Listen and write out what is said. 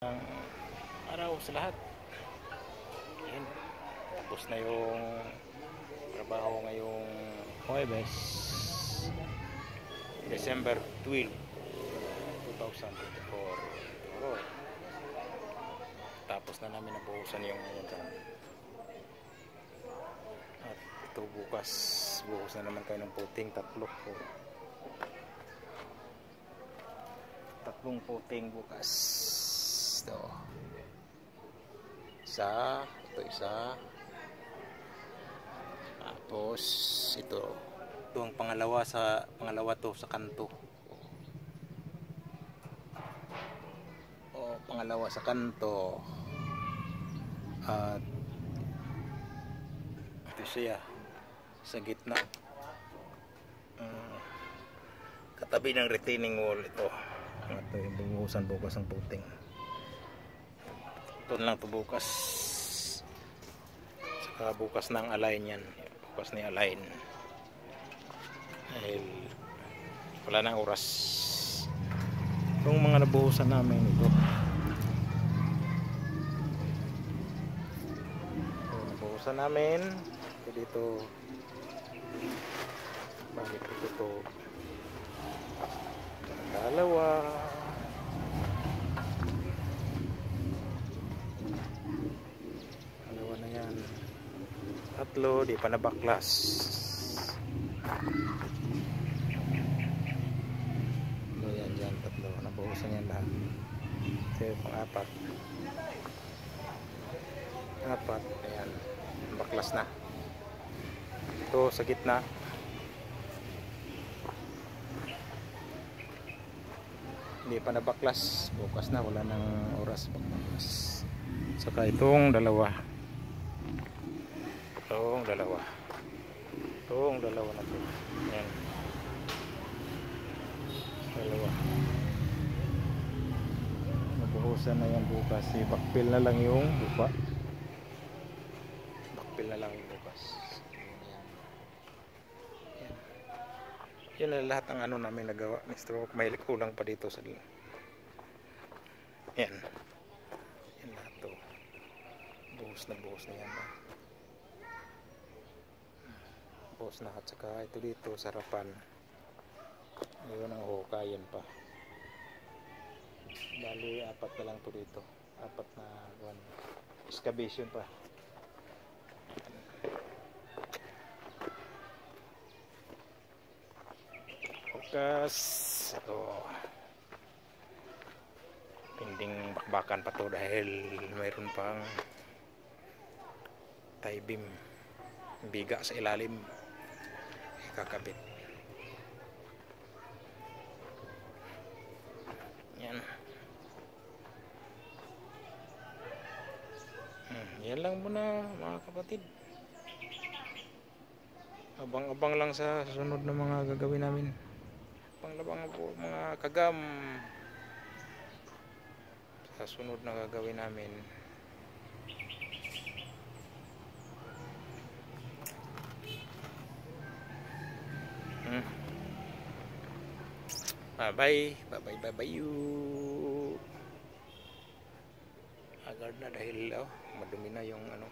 Ang araw sa lahat. Ayan. Tapos na yung trabaho ngayong Huwebes, December 12, 2024. Oh. Tapos na namin nabuhusan yung at ito bukas buhos na naman kayo ng puting tatlong puting bukas. Ito isa, tapos ito ang pangalawa to sa kanto, pangalawa sa kanto, at ito siya sa gitna, katabi ng retaining wall. Ito yung bubuhusan bukas ang puting. Ito lang ito bukas, saka bukas ng align yan, bukas ni align dahil wala nang oras. Itong mga nabuhusan namin ito nabuhusan namin dito, balik ito dalawa, na yan, tatlo, di pa nabaklas. Yan dyan, tatlo, nabuhusan yan lahat. Ito yung pang-apat, ayan, baklas na. Ito sa gitna, hindi pa nabaklas, bukas na, wala nang oras baklas. Saka itong dalawa na to, yan, dalawa nabuhusan na yan bukas. Backfill na lang yung bukas. Yan na lahat ang ano namin nagawa. Mr. May kulang pa dito sa yan lahat to, buhos na yan, buhos na. At saka ito dito sa harapan, yun ang hukayan pa. Bali apat na lang to dito, apat na excavation pa. Bukas ito, pinding bakbakan pa to dahil mayroon pang tie beam, biga sa ilalim kakabit. Yan. Yan lang muna mga kapatid. Abang-abang lang sa susunod na mga gagawin namin. Panglabang po mga kagam sa sunod na gagawin namin. Bye you. Agad na dahil madumi na yung ano.